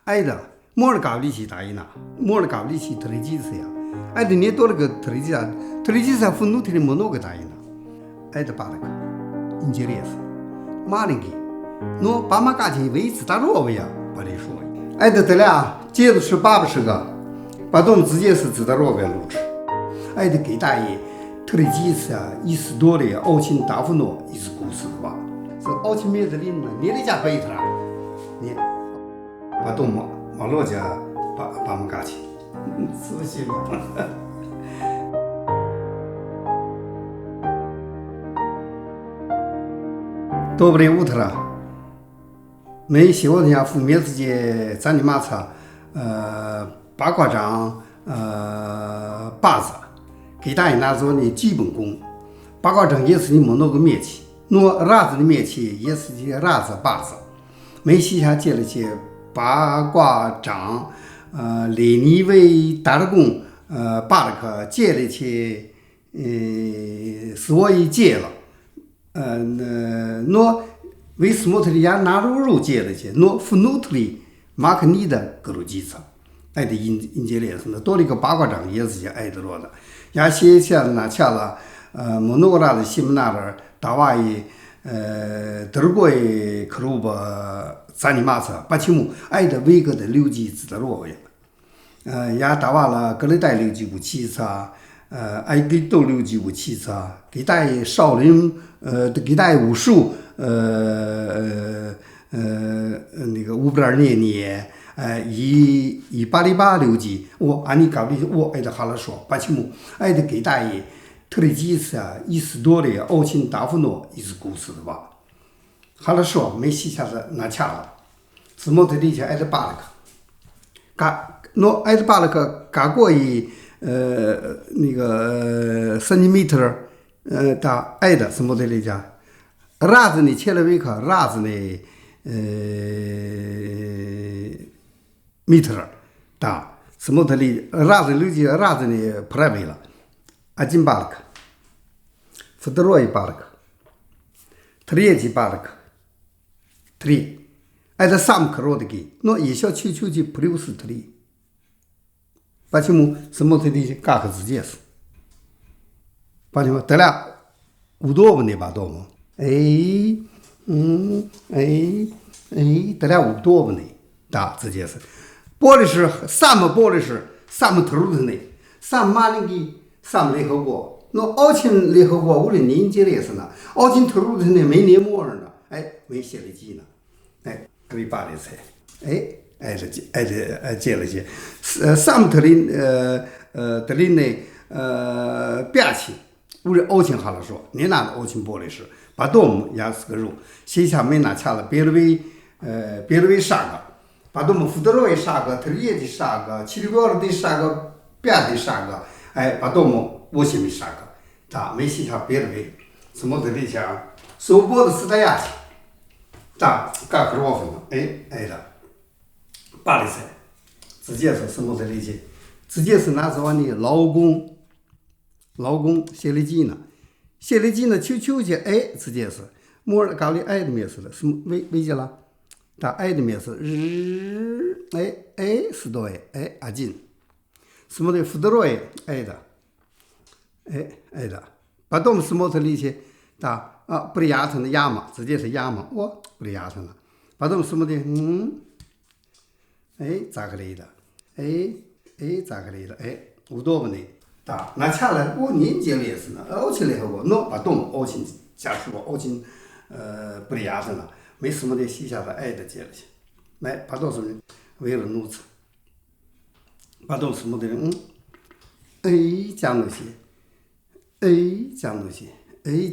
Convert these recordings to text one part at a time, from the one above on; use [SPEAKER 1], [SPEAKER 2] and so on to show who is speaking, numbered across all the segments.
[SPEAKER 1] 爱的莫尔高利奇打赢了，莫尔高利奇特里基斯呀，爱的你多了个特里基斯，特里基斯愤怒特里莫诺个打赢了，爱的巴勒克，英杰列斯，马林给，诺巴马嘎起维持打罗维呀，把你说，爱的得了，接着是80个，把我们直接是知道罗维录制，爱的给大爷特里基斯啊，意思多的奥钦达夫诺也是故事的吧，是奥钦灭的林呢，你的家背着了，你。把东马洛家把们干起，是不是嘛？多不得乌特了，没希望人家负面之间咱的马车，八卦掌，把子，给大家拿做的基本功。八卦掌也是你们那个面器，弄rat子的面器也是些rat子把子，没西下接了些。八卦掌，雷尼为打了工，巴勒克借了去，是我也借了，诺为什么特里亚拿入借了去，诺弗努特里马克尼的格鲁基斯，爱的英杰列斯呢，多了一个八卦掌也是些爱的罗的，也写下拿下了，莫诺拉的西门纳尔大瓦伊，德国克鲁巴。咱的马车把起木爱的维格的留级知道罗位了，也打完了格雷代留级过汽车，爱给都留级过汽车，给带少林，给带武术，那个5.2年，188留级，我按你搞的，我爱的哈拉说，把起木爱的给带特里基斯啊，意思多的奥钦达夫诺也是故事的吧。哈拉说没西下子拿掐了，什么的理解挨着巴勒克，诺挨着巴勒克嘎过一那个centimeter的挨的什么的理解，rat子呢切了维克rat子呢meter 的什么的理rat子理解rat子呢普拉维了，阿金巴勒克，弗德罗伊巴勒克，特里基巴勒克。3，挨着3克罗的给，那一小球球的普留斯特里，把起木什么特里嘎克直接是，把起木得了5多分的把多么，得了5多分的，打直接是，玻璃是3么玻璃是3么头的呢，3马林给3联合国，那奥钦联合国无论年纪的是呢，奥钦头的呢没年末呢。没写了记呢，特里巴的菜，接了接，3特里特里呢边起，无论奥钦哈了说，你拿的奥钦玻璃是，把多么也是个肉，写下没拿下了，别了为啥个，把多么福德罗的啥个，特里的啥个，七里高的啥个，边的啥个，把多么我写没啥个，他没写下别了为，什么特里讲，收波的是他呀。打嘎克罗芬了，挨了，巴黎菜，直接是什么的理解？直接是拿着我的劳工写了记呢，求去，直接是，莫尔高里爱的面是了，什么为解了？他爱的面是是多阿金，什么的福德罗爱的，把东什么的理解？他。不是牙疼的牙嘛，直接是牙嘛，我不是牙疼了，把他们什么的，咋个来的，咋个来的，5多分的，打拿下来，我年纪也是呢，奥钦联合国，那把东奥钦加出过奥钦，不是牙疼了，没什么的西下的爱的接了去，来把多少人为了奴才，把东什么的人，讲那些，讲那些。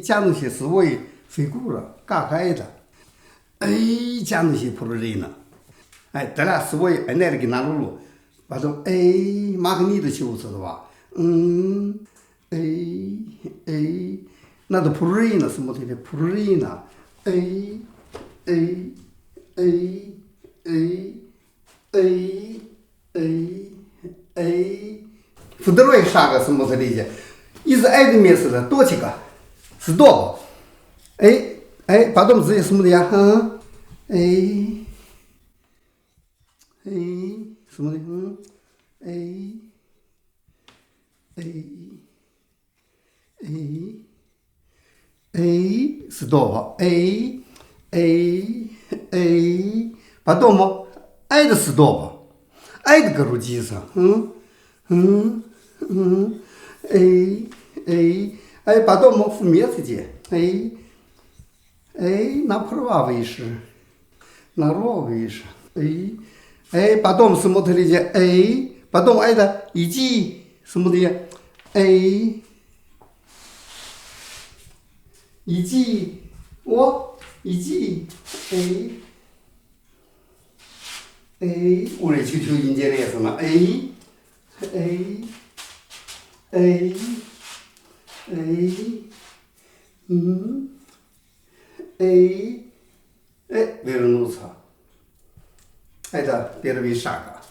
[SPEAKER 1] 讲那些是我也飞过了，嘎开的。讲那些普罗人呢，得了是我也那里给拿路，把这马克尼的球知道吧？那都普罗人呢，什么的普罗人呢？福德罗啥个什么的理解？一直爱的面是的多几个。是多个，把东西什么的呀？ смотри, stop, потом это stop, это крутится, потом вместе, направо выше, потом смотрите, потом это иди, смотри, иди, иди, уже чуть-чуть интересно, вернуться. Это первый шаг.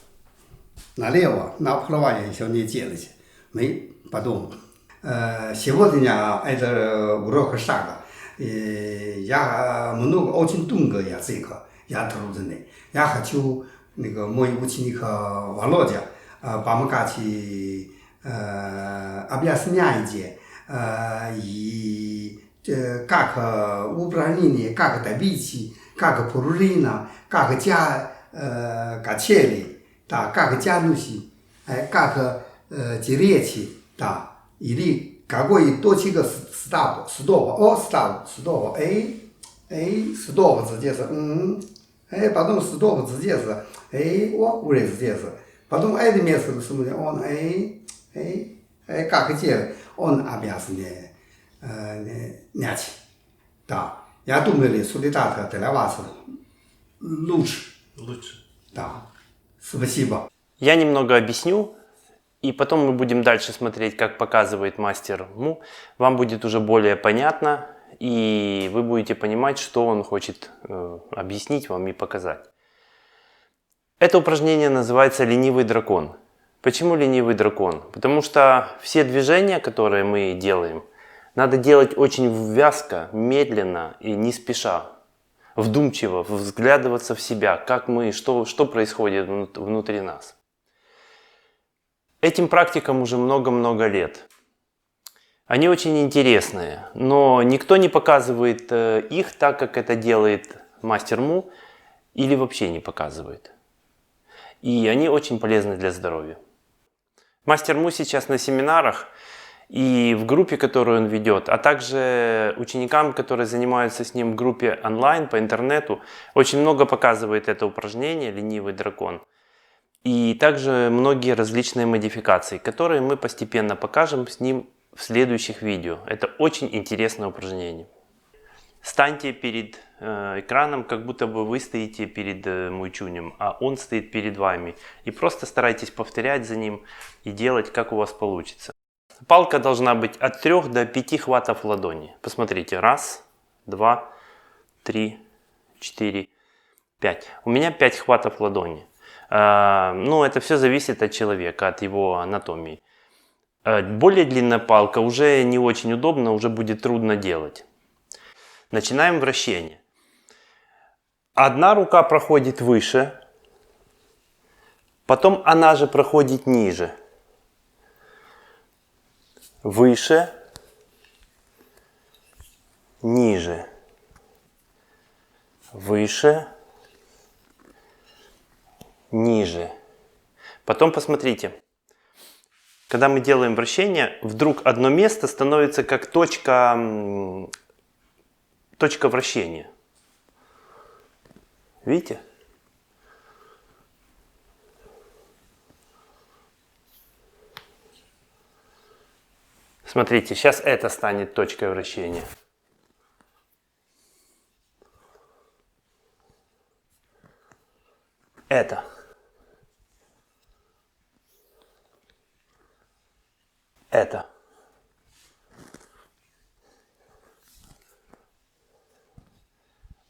[SPEAKER 1] Налево, направо еще не делайте. Мы потом. Сегодня это урок шага. Я очень долго язык, я трудный. Я хочу мой ученик Володя помогать объяснять и как упражнение, как добиться, как пружина, как качели, да, как тянуть, как тереть, да, или какой точка стоп, стоп, стоп, стоп здесь, потом стоп здесь, уже здесь, потом это место, он, как делать, он обязан нять, да. Я думаю, результат для вас лучше. Да. Спасибо.
[SPEAKER 2] Я немного объясню, и потом мы будем дальше смотреть, как показывает мастер Му. Вам будет уже более понятно, и вы будете понимать, что он хочет объяснить вам и показать. Это упражнение называется «Ленивый дракон». Почему ленивый дракон? Потому что все движения, которые мы делаем, надо делать очень вязко, медленно и не спеша. Вдумчиво, взглядываться в себя, как мы, что происходит внутри нас. Этим практикам уже много-много лет. Они очень интересные, но никто не показывает их так, как это делает мастер Му, или вообще не показывает. И они очень полезны для здоровья. Мастер Му сейчас на семинарах и в группе, которую он ведет, а также ученикам, которые занимаются с ним в группе онлайн по интернету, очень много показывает это упражнение «Ленивый дракон». И также многие различные модификации, которые мы постепенно покажем с ним в следующих видео. Это очень интересное упражнение. Станьте перед экраном, как будто бы вы стоите перед Муйчунем, а он стоит перед вами. И просто старайтесь повторять за ним и делать, как у вас получится. Палка должна быть от 3 до 5 хватов в ладони. Посмотрите. 1, 2, 3, 4, 5. У меня 5 хватов в ладони. Ну, это все зависит от человека, от его анатомии. Более длинная палка уже не очень удобно, уже будет трудно делать. Начинаем вращение. Одна рука проходит выше, потом она же проходит ниже. Выше, ниже, выше, ниже. Потом посмотрите, когда мы делаем вращение, вдруг одно место становится как точка вращения. Видите? Смотрите, сейчас это станет точкой вращения. Это. Это.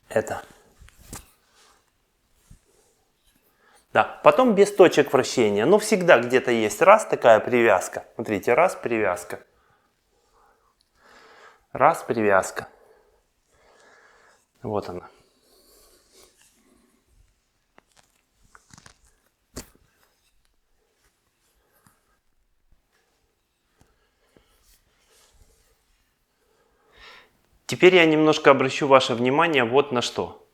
[SPEAKER 2] Это. Да, потом без точек вращения, но всегда где-то есть раз такая привязка. Смотрите, раз привязка. Раз привязка. Вот она. Теперь я немножко обращу ваше внимание вот на что.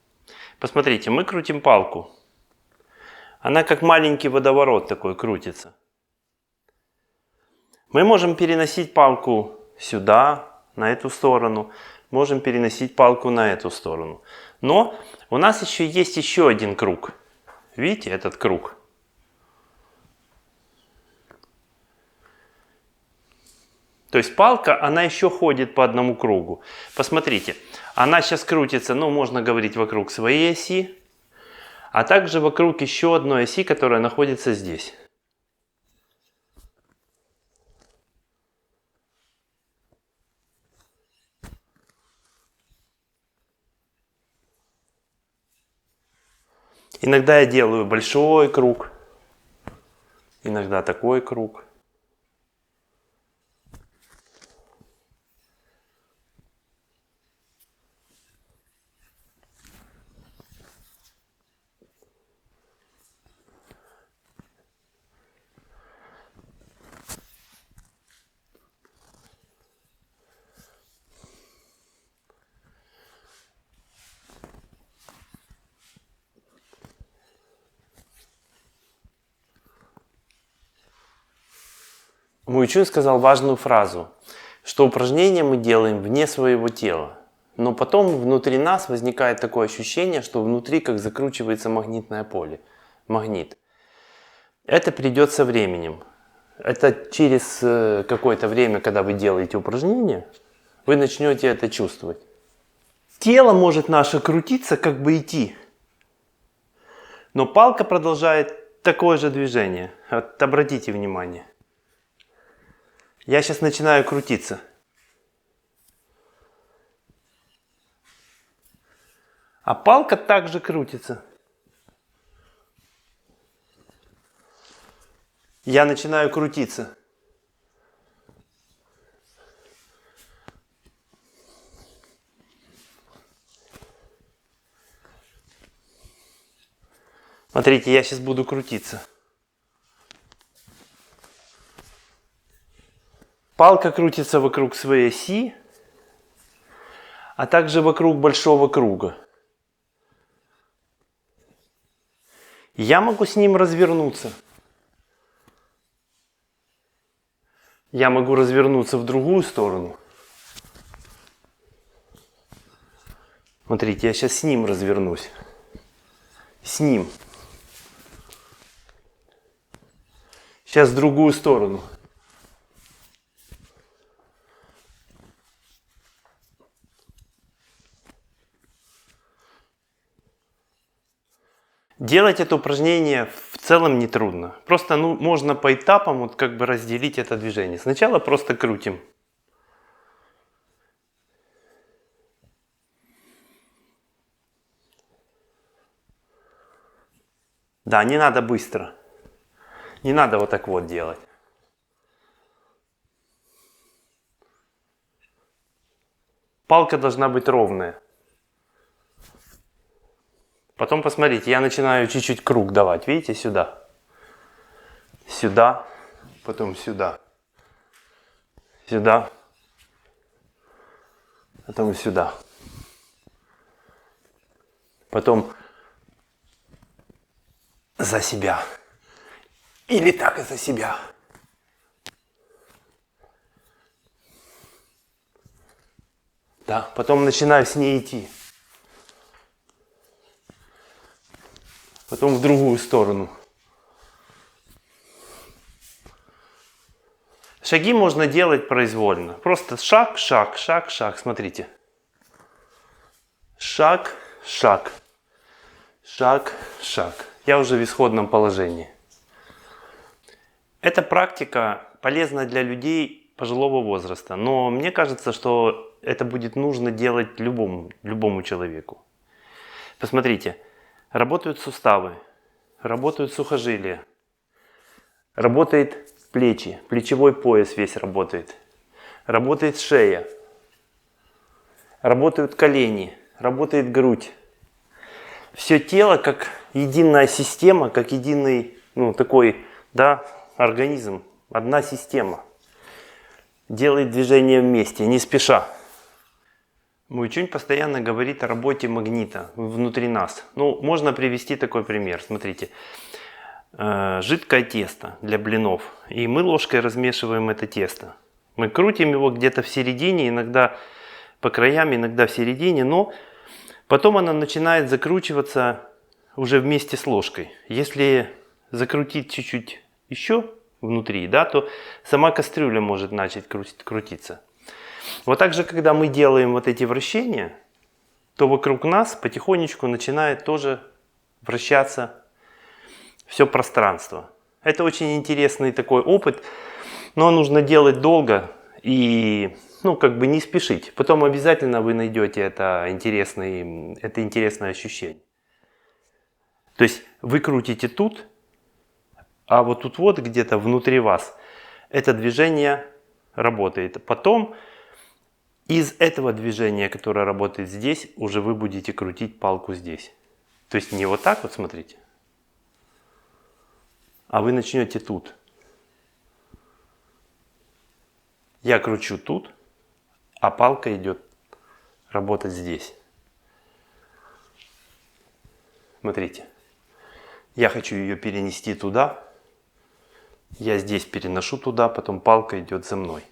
[SPEAKER 2] Посмотрите, мы крутим палку. Она как маленький водоворот такой крутится. Мы можем переносить палку сюда, на эту сторону. Можем переносить палку на эту сторону. Но у нас есть еще один круг. Видите этот круг? То есть палка, она еще ходит по одному кругу. Посмотрите, она сейчас крутится, ну, можно говорить, вокруг своей оси, а также вокруг еще одной оси, которая находится здесь. Иногда я делаю большой круг, иногда такой круг. Мой учитель сказал важную фразу, что упражнения мы делаем вне своего тела. Но потом внутри нас возникает такое ощущение, что внутри как закручивается магнитное поле. Магнит. Это придет со временем. Это через какое-то время, когда вы делаете упражнения, вы начнете это чувствовать. Тело может наше крутиться, как бы идти. Но палка продолжает такое же движение. Вот обратите внимание. Я сейчас начинаю крутиться. А палка также крутится. Я начинаю крутиться. Смотрите, я сейчас буду крутиться. Палка крутится вокруг своей оси, а также вокруг большого круга. Я могу с ним развернуться. Я могу развернуться в другую сторону. Смотрите, я сейчас с ним развернусь. С ним. Сейчас в другую сторону. Делать это упражнение в целом не трудно. Просто можно по этапам вот как бы разделить это движение. Сначала просто крутим. Да, не надо быстро. Не надо вот так вот делать. Палка должна быть ровная. Потом посмотрите, я начинаю чуть-чуть круг давать. Видите, сюда. Сюда. Потом сюда. Сюда. Потом сюда. Потом за себя. Или так и за себя. Да, потом начинаю с ней идти. Потом в другую сторону. Шаги можно делать произвольно. Просто шаг, шаг, шаг, шаг. Смотрите. Шаг, шаг. Шаг, шаг. Я уже в исходном положении. Эта практика полезна для людей пожилого возраста. Но мне кажется, что это будет нужно делать любому человеку. Посмотрите. Работают суставы, работают сухожилия, работает плечи, плечевой пояс весь работает, работает шея, работают колени, работает грудь. Все тело как единая система, как единый такой организм, одна система. Делает движение вместе, не спеша. Муйчунь постоянно говорит о работе магнита внутри нас. Ну, можно привести такой пример. Смотрите, жидкое тесто для блинов. И мы ложкой размешиваем это тесто. Мы крутим его где-то в середине, иногда по краям, иногда в середине, но потом оно начинает закручиваться уже вместе с ложкой. Если закрутить чуть-чуть еще внутри, да, то сама кастрюля может начать крутиться. Вот так же, когда мы делаем вот эти вращения, то вокруг нас потихонечку начинает тоже вращаться все пространство. Это очень интересный такой опыт, но нужно делать долго и, ну, как бы не спешить. Потом обязательно вы найдете это интересное ощущение. То есть вы крутите тут, а вот тут вот где-то внутри вас это движение работает. Потом из этого движения, которое работает здесь, уже вы будете крутить палку здесь. То есть не вот так вот, смотрите, а вы начнете тут. Я кручу тут, а палка идет работать здесь. Смотрите, я хочу ее перенести туда, я здесь переношу туда, потом палка идет за мной.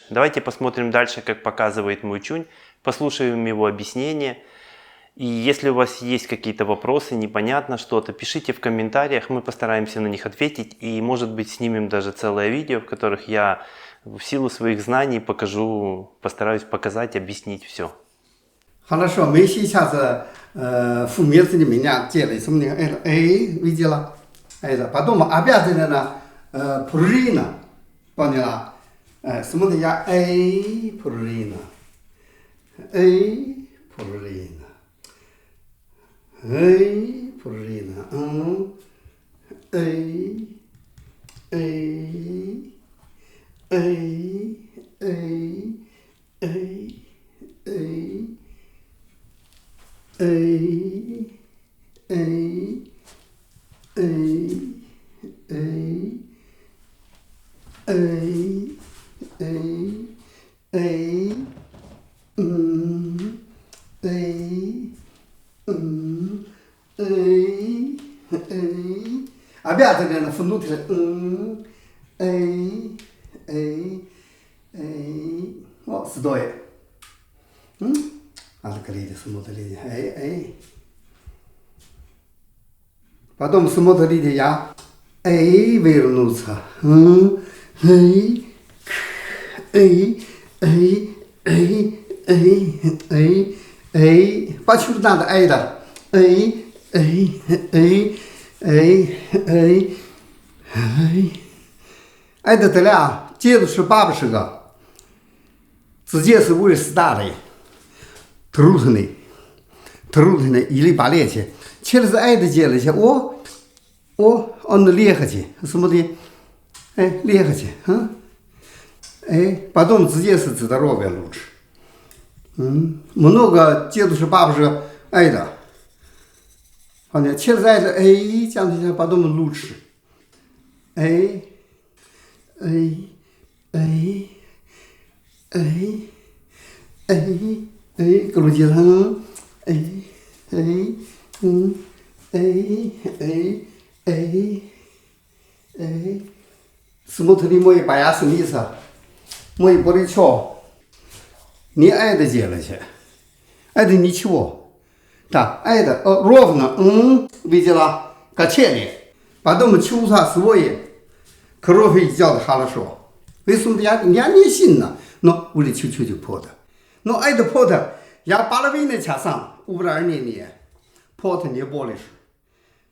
[SPEAKER 2] Давайте посмотрим дальше, как показывает Муйчунь, послушаем его объяснение. И если у вас есть какие-то вопросы, непонятно что-то, пишите в комментариях, мы постараемся на них ответить. И может быть снимем даже целое видео, в которых я в силу своих знаний постараюсь показать, объяснить все.
[SPEAKER 1] Хорошо, мы сейчас в месте меня делаем, что это видела, это потом обязательно пружина, поняла? Смотри, я пружина, пружина, пружина, обязательно внутрь, вот, стоит. Открыли, смотрите, Потом смотрите, я вернуться. Почему надо это? Это для дедушка, бабушка,直接是为старый, трудный или болезнь. Через это делать, он легче, смотри, легче, потом здесь здоровье лучше. Много дедушка, бабушка, это, через это, потом лучше. Грудина, смотри, мой поясница, мой плечо. Не это делайте, это ничего. Да, это ровно, видела, качели. Потом чувствую свой кровь идет хорошо.为什么я не сильно, но уже чуть-чуть пота. Но это пота, я половину часа убрал не пота не болишь.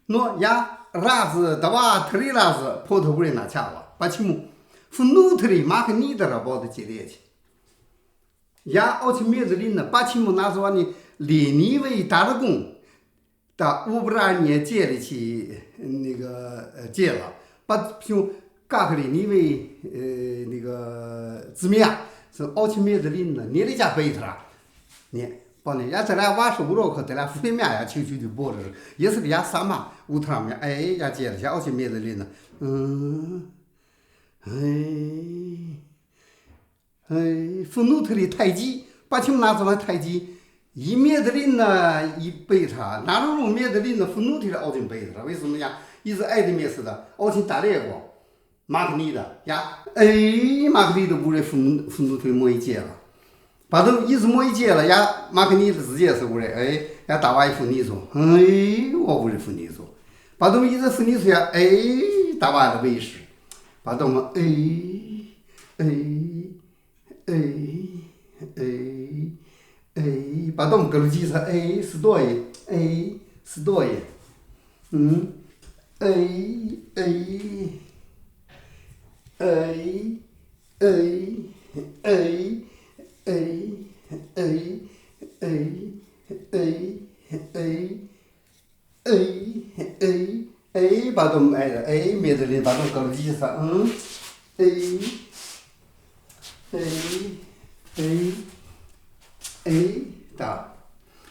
[SPEAKER 1] Но я раз, два, три раза пота уже начала. Почему? Внутри магнит работает делать. Я очень медленно, почему назвали ленивый торгун? Да, убрание делать дело. Почему? Как ленивый змея, очень медленно, нельзя быстро. Нет, 包呢，伢这俩娃是屋可这俩飞面呀，球就播着，也是个伢啥嘛，屋头上面，哎，伢接了，小些面子里呢，愤怒头的太极，把球拿出来太极，一面子里呢一背他，拿着路面子里呢愤怒头的熬进背他，为什么呀？一直爱的面似的，熬进打猎过，马克尼的呀，马克尼的屋里愤怒头摸一截了。把头一直摸一截了呀，马克尼的直接是屋里，呀大娃一分你说，我屋里分你说，把头一直分你说呀，大娃的为师，把头嘛，把头搁了几次10多亿，10多亿，把头挨着，面子里把头搁了几次，da，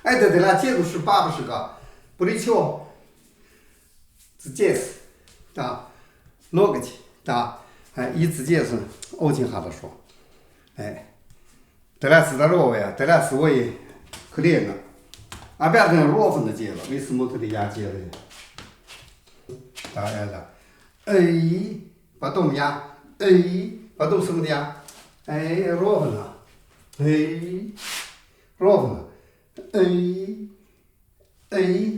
[SPEAKER 1] 这俩节奏是80个，不离球，直接是，da，落过去，da，一直接是，欧进哈子说，这俩是在罗位啊，这俩是我也可怜了，俺别跟罗分的接了，为什么他的牙接了？大家的，把东牙，把东什么的呀？罗分了，罗分了，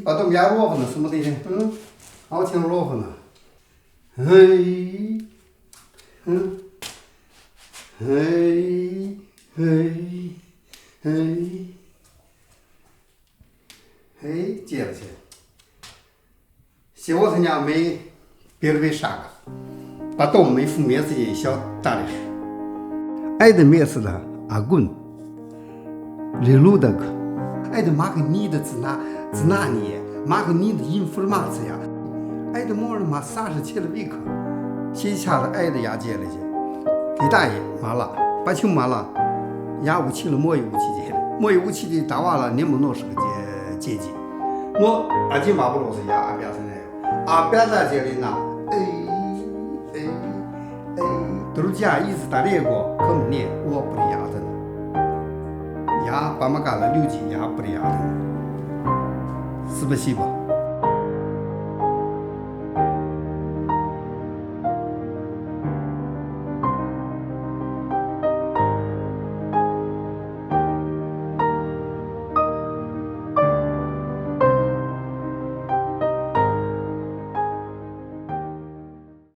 [SPEAKER 1] 把东牙罗分了什么的呢？好听罗分了，接了去。希望他家没别的为啥个，把倒霉负面自己小大的事。爱的面是的阿滚，里路的个，爱的马克尼的自哪里，马克尼的音符嘛子呀，爱的莫人嘛37了维克，写下了爱的牙接了去，给大爷麻了，把球麻了，牙武器了莫有武器接了，莫有武器的打完了，你们弄是个阶级，我阿金马不罗是牙阿边上来。边在这里呢，都是家一直打猎过，可没念我不的牙的呢，牙把么干了6级牙不的牙的呢，是不是吧？